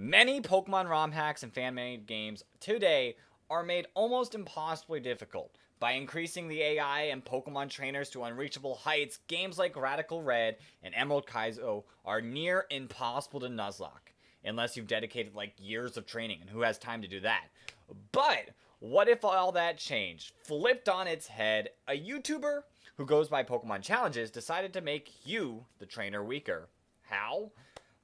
Many Pokemon ROM hacks and fan-made games today are made almost impossibly difficult. By increasing the AI and Pokemon trainers to unreachable heights, games like Radical Red and Emerald Kaizo are near impossible to Nuzlocke. Unless you've dedicated like years of training, and who has time to do that? But what if all that changed? Flipped on its head, a YouTuber who goes by Pokemon Challenges decided to make you, the trainer, weaker. How?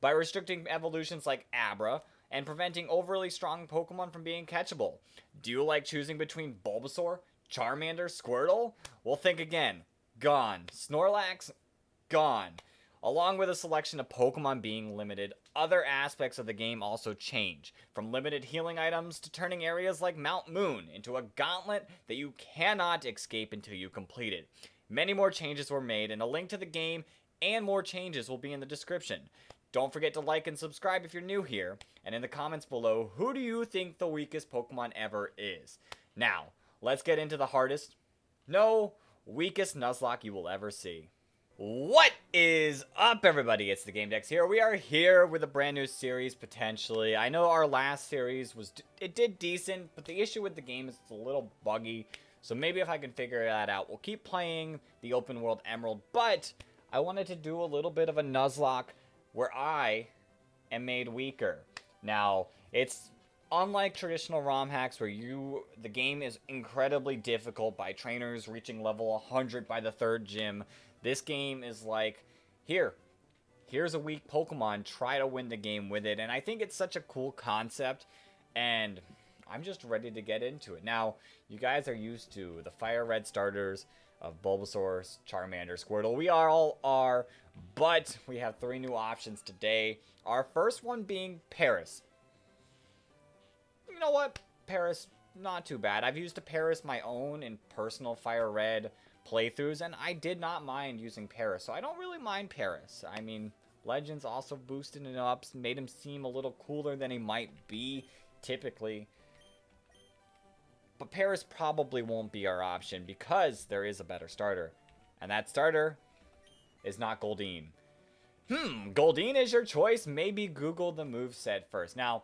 By restricting evolutions like Abra and preventing overly strong Pokemon from being catchable. Do you like choosing between Bulbasaur, Charmander, Squirtle? Well, think again. Gone. Snorlax? Gone. Along with a selection of Pokemon being limited, other aspects of the game also change, from limited healing items to turning areas like Mount Moon into a gauntlet that you cannot escape until you complete it. Many more changes were made, and a link to the game and more changes will be in the description. Don't forget to like and subscribe if you're new here, and in the comments below, who do you think the weakest Pokemon ever is? Now, let's get into the hardest, no, weakest Nuzlocke you will ever see. What is up, everybody? It's the Game Dex here. We are here with a brand new series, potentially. I know our last series it did decent, but the issue with the game is it's a little buggy. So maybe if I can figure that out, we'll keep playing the open world Emerald. But I wanted to do a little bit of a Nuzlocke where I am made weaker. Now, it's unlike traditional ROM hacks where the game is incredibly difficult by trainers reaching level 100 by the third gym. This game is like, here's a weak Pokemon, try to win the game with it. And I think it's such a cool concept, and I'm just ready to get into it. Now, you guys are used to the Fire Red starters of Bulbasaur, Charmander, Squirtle. We all are, but we have 3 new options today. Our first one being Paris. You know what? Paris, not too bad. I've used a Paris my own in personal Fire Red playthroughs, and I did not mind using Paris, so I don't really mind Paris. I mean, Legends also boosted him up, made him seem a little cooler than he might be, typically. But Paris probably won't be our option because there is a better starter, and that starter is not Goldeen. Goldeen is your choice? Maybe Google the moveset first. Now,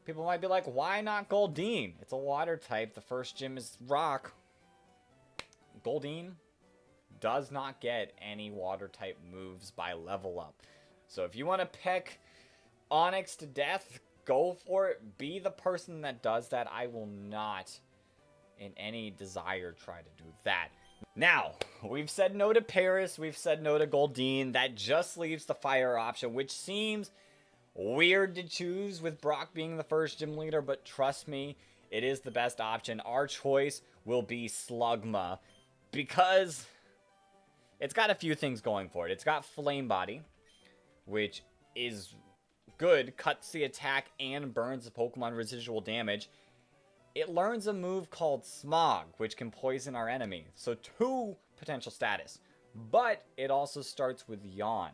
people might be like, why not Goldeen? It's a water type. The first gym is rock. Goldeen does not get any water type moves by level up. So if you want to pick Onix to death, go for it. Be the person that does that. I will not, in any desire, try to do that. Now, we've said no to Paris. We've said no to Goldeen. That just leaves the fire option, which seems weird to choose with Brock being the first gym leader, but trust me, it is the best option. Our choice will be Slugma, because it's got a few things going for it. It's got Flame Body, which is good, cuts the attack and burns the Pokemon residual damage. It learns a move called Smog, which can poison our enemy. So 2 potential status. But it also starts with Yawn.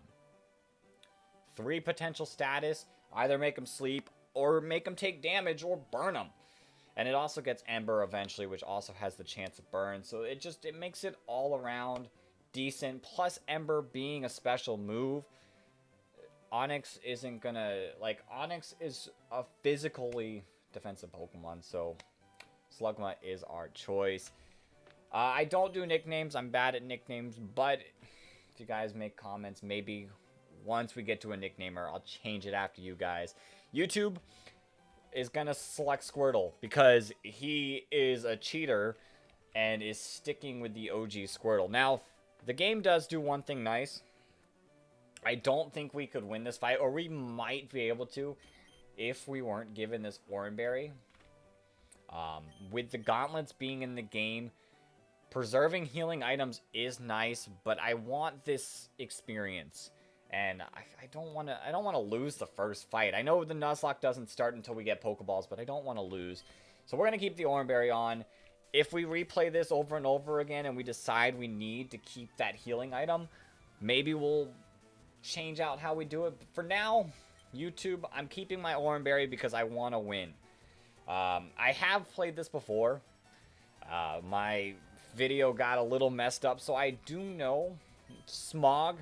3 potential status, either make them sleep, or make them take damage, or burn them. And it also gets Ember eventually, which also has the chance of burn. So it makes it all around decent. Plus Ember being a special move. Onix isn't gonna, Onix is a physically defensive Pokemon. So Slugma is our choice. I don't do nicknames. I'm bad at nicknames. But if you guys make comments, maybe once we get to a nicknamer, I'll change it after you guys. YouTube is gonna select Squirtle because he is a cheater and is sticking with the OG Squirtle. Now, the game does do one thing nice. I don't think we could win this fight, or we might be able to if we weren't given this Oranberry. With the gauntlets being in the game, preserving healing items is nice, but I want this experience. And I don't want to lose the first fight. I know the Nuzlocke doesn't start until we get Pokeballs, but I don't want to lose. So we're going to keep the Oranberry on. If we replay this over and over again and we decide we need to keep that healing item, maybe we'll change out how we do it. But for now, YouTube, I'm keeping my Oranberry because I want to win. I have played this before. My video got a little messed up, so I do know Smog.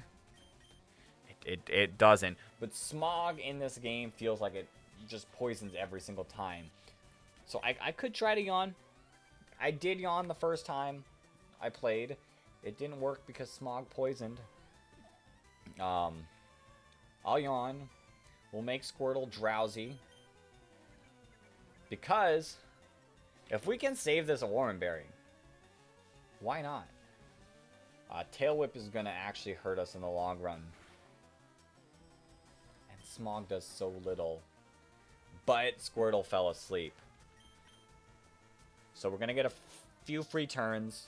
It doesn't. But Smog in this game feels like it just poisons every single time. So I could try to yawn. I did yawn the first time I played. It didn't work because Smog poisoned. I'll yawn. We'll make Squirtle drowsy. Because if we can save this Oranberry, why not? Tail Whip is going to actually hurt us in the long run. And Smog does so little. But Squirtle fell asleep. So we're going to get a few free turns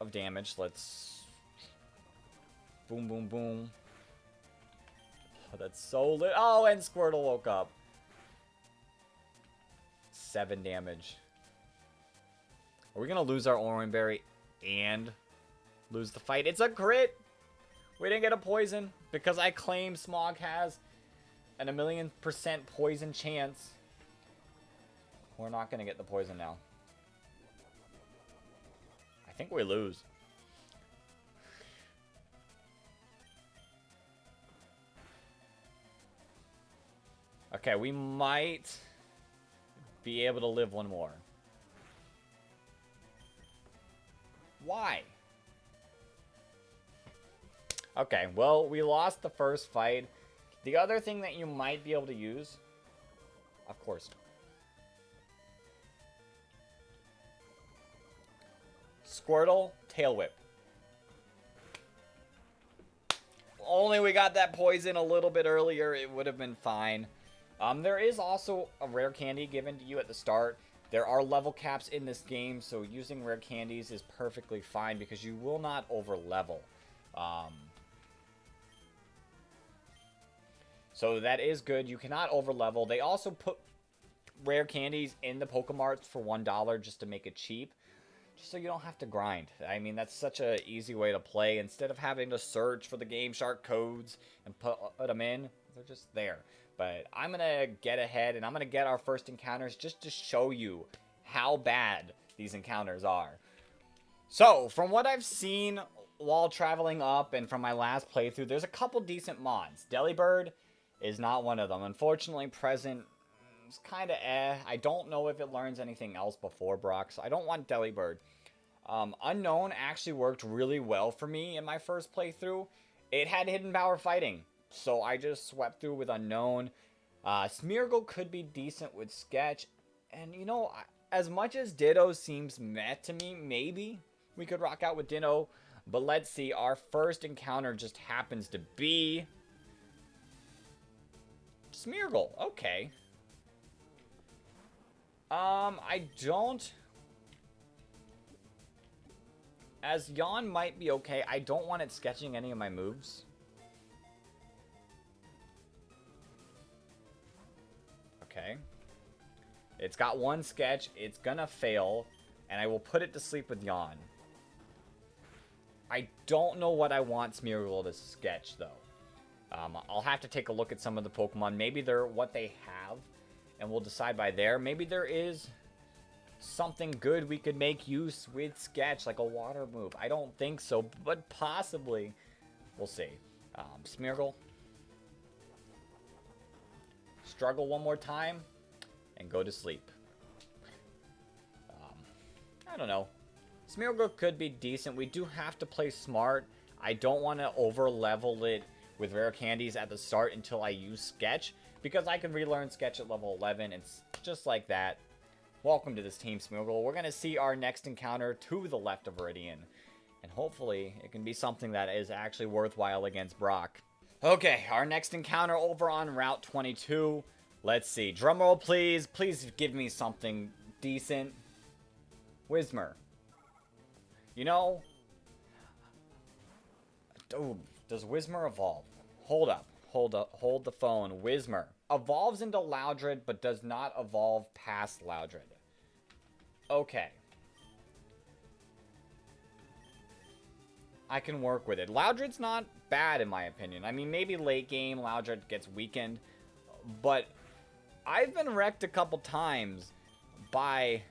of damage. Let's... Boom, boom, boom. Oh, that's so lit. Oh, and Squirtle woke up. 7 damage. Are we going to lose our Oranberry and lose the fight? It's a crit! We didn't get a poison because I claim Smog has an 1,000,000% poison chance. We're not going to get the poison now. I think we lose. Okay, we might be able to live one more. Why? Okay, well, we lost the first fight. The other thing that you might be able to use, of course, Squirtle, Tail Whip. Only we got that poison a little bit earlier, it would have been fine. There is also a rare candy given to you at the start. There are level caps in this game, so using rare candies is perfectly fine because you will not over level. So that is good. You cannot over level. They also put rare candies in the Pokemarts for $1 just to make it cheap. Just so you don't have to grind. I mean, that's such an easy way to play. Instead of having to search for the Game Shark codes and put them in, they're just there. But I'm going to get ahead and I'm going to get our first encounters just to show you how bad these encounters are. So, from what I've seen while traveling up and from my last playthrough, there's a couple decent mods. Delibird is not one of them. Unfortunately, Present is kind of eh. I don't know if it learns anything else before Brock, so I don't want Delibird. Unknown actually worked really well for me in my first playthrough. It had hidden power fighting, so I just swept through with Unknown. Smeargle could be decent with Sketch, and you know, as much as Ditto seems meh to me, maybe we could rock out with Ditto, but let's see, our first encounter just happens to be Smeargle. Okay. I don't... As Yawn might be okay, I don't want it sketching any of my moves. Okay. It's got one sketch, it's gonna fail, and I will put it to sleep with Yawn. I don't know what I want Smeargle to sketch, though. I'll have to take a look at some of the Pokemon. Maybe they're what they have, and we'll decide by there. Maybe there is something good we could make use with Sketch, like a water move. I don't think so, but possibly. We'll see. Smeargle. Struggle one more time, and go to sleep. I don't know. Smeargle could be decent. We do have to play smart. I don't want to over-level it with rare candies at the start until I use Sketch, because I can relearn Sketch at level 11, and just like that. Welcome to this team, Smeargle. We're going to see our next encounter to the left of Viridian, and hopefully it can be something that is actually worthwhile against Brock. Okay, our next encounter over on Route 22. Let's see. Drumroll, please. Please give me something decent. Whismur. You know... Oh, does Whismur evolve? Hold up. Hold the phone. Whismur. Evolves into Loudred, but does not evolve past Loudred. Okay. I can work with it. Loudred's not bad, in my opinion. I mean, maybe late game, Loudred gets weakened. But I've been wrecked a couple times by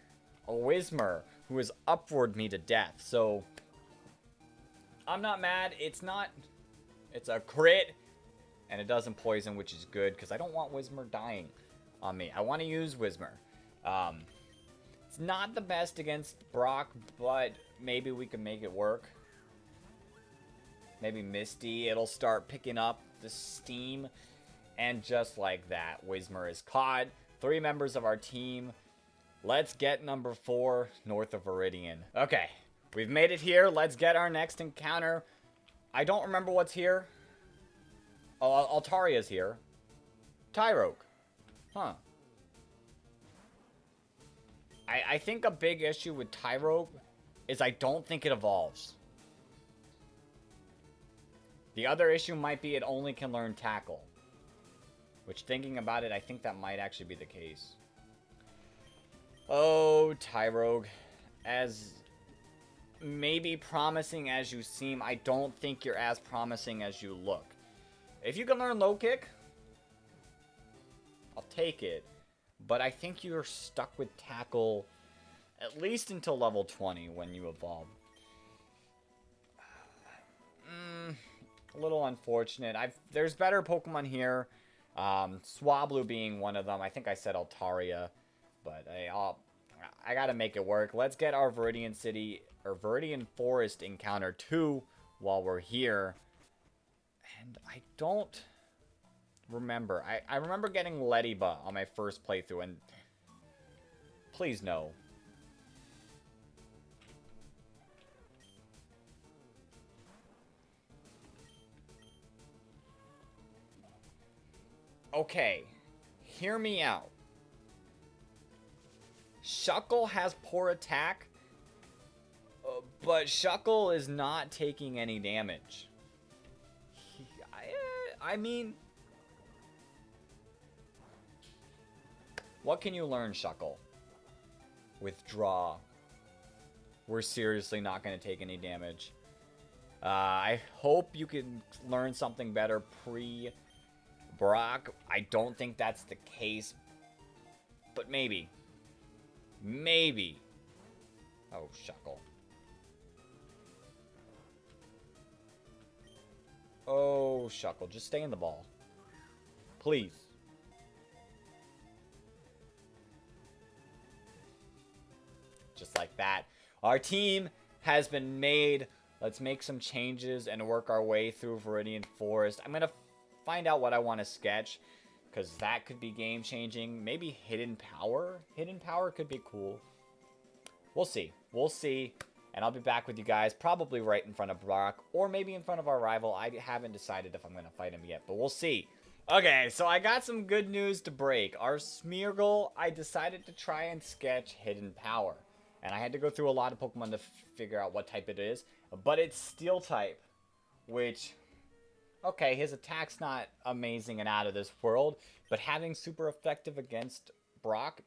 a Whismur who has upward me to death. So, I'm not mad. It's a crit. And it doesn't poison, which is good, because I don't want Whismur dying on me. I want to use Whismur. It's not the best against Brock, but maybe we can make it work. Maybe Misty, it'll start picking up the steam. And just like that, Whismur is caught. 3 members of our team. Let's get number 4, north of Viridian. Okay, we've made it here. Let's get our next encounter. I don't remember what's here. Oh, Altaria's here. Tyrogue. Huh. I think a big issue with Tyrogue is I don't think it evolves. The other issue might be it only can learn Tackle. Which, thinking about it, I think that might actually be the case. Oh, Tyrogue. As maybe promising as you seem, I don't think you're as promising as you look. If you can learn Low Kick, I'll take it. But I think you're stuck with Tackle at least until level 20 when you evolve. A little unfortunate. There's better Pokemon here. Swablu being one of them. I think I said Altaria. But I gotta make it work. Let's get our Viridian City, or Viridian Forest encounter 2 while we're here. And I don't remember. I remember getting Lediba on my first playthrough, and please no. Okay, hear me out. Shuckle has poor attack, but Shuckle is not taking any damage. I mean, what can you learn, Shuckle? Withdraw. We're seriously not going to take any damage. I hope you can learn something better pre-Brock. I don't think that's the case, but maybe. Maybe. Oh, Shuckle. Oh, Shuckle. Just stay in the ball. Please. Just like that. Our team has been made. Let's make some changes and work our way through Viridian Forest. I'm going to find out what I want to sketch, because that could be game-changing. Maybe Hidden Power? Hidden Power could be cool. We'll see. We'll see. And I'll be back with you guys, probably right in front of Brock, or maybe in front of our rival. I haven't decided if I'm going to fight him yet, but we'll see. Okay, so I got some good news to break. Our Smeargle, I decided to try and sketch Hidden Power. And I had to go through a lot of Pokemon to figure out what type it is. But it's Steel type, which, okay, his attack's not amazing and out of this world, but having super effective against Brock,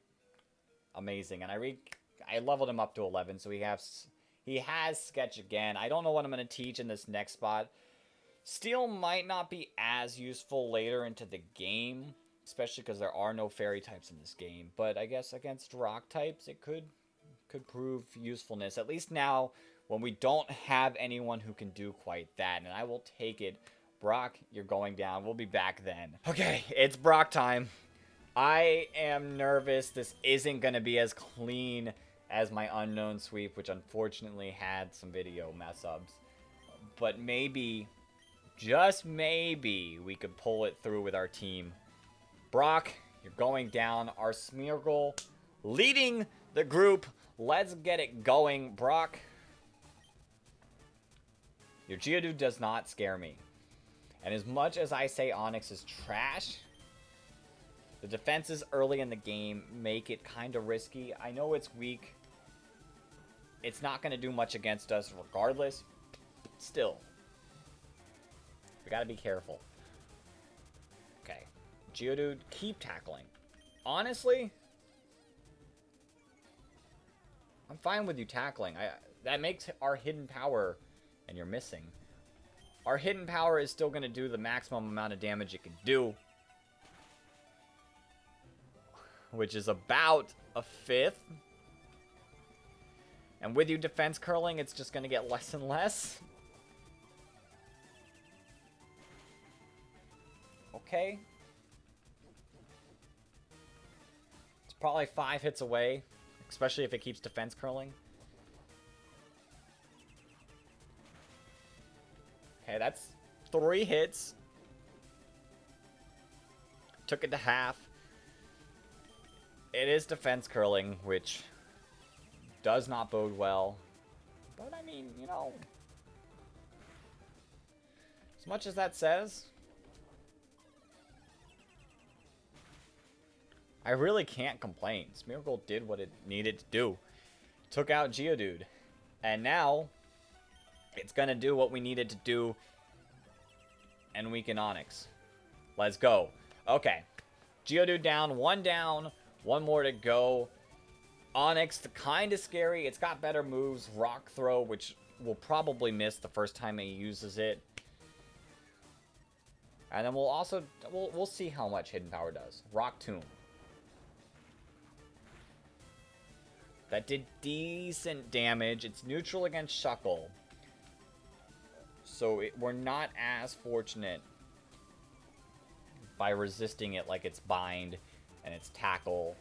amazing. And I leveled him up to 11, so he has Sketch again. I don't know what I'm going to teach in this next spot. Steel might not be as useful later into the game, especially because there are no fairy types in this game. But I guess against rock types, it could prove usefulness. At least now, when we don't have anyone who can do quite that. And I will take it. Brock, you're going down. We'll be back then. Okay, it's Brock time. I am nervous. This isn't going to be as clean as my unknown sweep, which unfortunately had some video mess-ups. But maybe, just maybe, we could pull it through with our team. Brock, you're going down. Our Smeargle leading the group. Let's get it going. Brock, your Geodude does not scare me. And as much as I say Onix is trash, the defenses early in the game make it kind of risky. I know it's weak. It's not going to do much against us regardless. Still, we got to be careful. Okay. Geodude, keep tackling. Honestly, I'm fine with you tackling. That makes our Hidden Power, and you're missing. Our Hidden Power is still going to do the maximum amount of damage it can do, which is about a fifth. And with you defense curling, it's just going to get less and less. Okay. It's probably 5 hits away, especially if it keeps defense curling. Okay, that's 3 hits. Took it to half. It is defense curling, which does not bode well. But I mean, you know, as much as that says, I really can't complain. Smeargle did what it needed to do. Took out Geodude. And now, it's going to do what we needed to do and weaken Onix. Let's go. Okay. Geodude down, 1 more to go. Onix, kind of scary. It's got better moves. Rock Throw, which will probably miss the first time he uses it. And then we'll also, we'll see how much Hidden Power does. Rock Tomb. That did decent damage. It's neutral against Shuckle. So we're not as fortunate by resisting it like it's Bind and it's Tackle.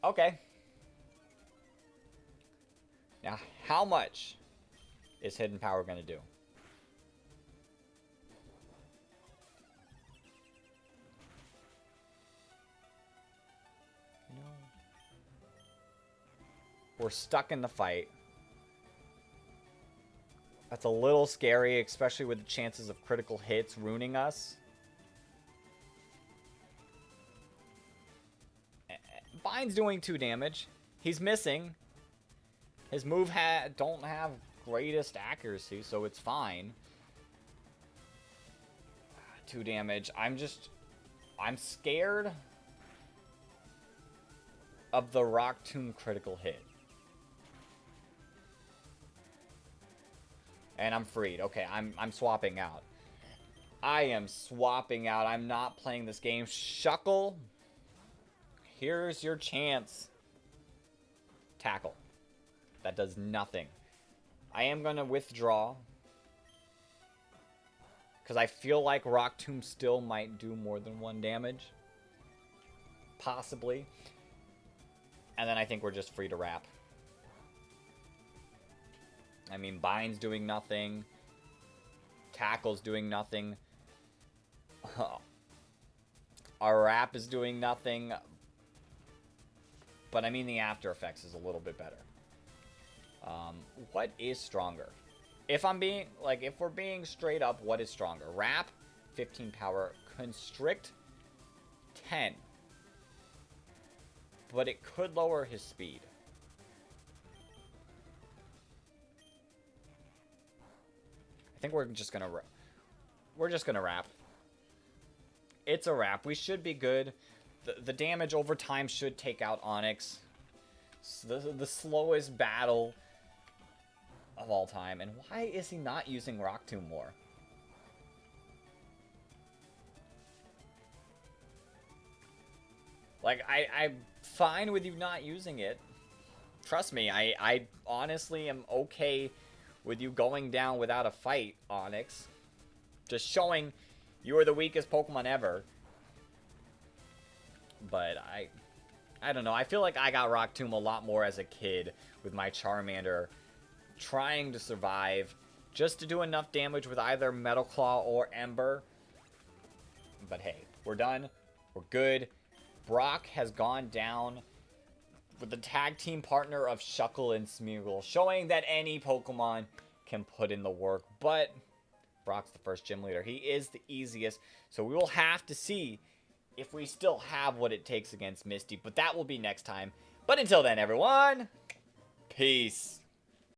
Okay. Now, how much is Hidden Power going to do? No. We're stuck in the fight. That's a little scary, especially with the chances of critical hits ruining us. Bind's doing 2 damage. He's missing. His move don't have greatest accuracy, so it's fine. 2 damage. I'm scared of the Rock Tomb critical hit. And I'm freed. Okay, I'm swapping out. I am swapping out. I'm not playing this game. Shuckle, here's your chance. Tackle. That does nothing. I am going to withdraw. Because I feel like Rock Tomb still might do more than 1 damage. Possibly. And then I think we're just free to wrap. I mean, Bind's doing nothing. Tackle's doing nothing. Our wrap is doing nothing. But I mean, the after effects is a little bit better. What is stronger? If we're being straight up, what is stronger? Wrap, 15 power. Constrict, 10. But it could lower his speed. I think we're just gonna wrap. It's a wrap. We should be good. The damage over time should take out Onix. The slowest battle of all time. And why is he not using Rock Tomb more? Like, I'm fine with you not using it. Trust me, I honestly am okay with you going down without a fight, Onix. Just showing you are the weakest Pokemon ever. But I don't know. I feel like I got Rock Tomb a lot more as a kid with my Charmander trying to survive just to do enough damage with either Metal Claw or Ember. But hey, we're done. We're good. Brock has gone down with the tag team partner of Shuckle and Smeargle, showing that any Pokemon can put in the work. But Brock's the first gym leader. He is the easiest. So we will have to see if we still have what it takes against Misty. But that will be next time. But until then, everyone, peace.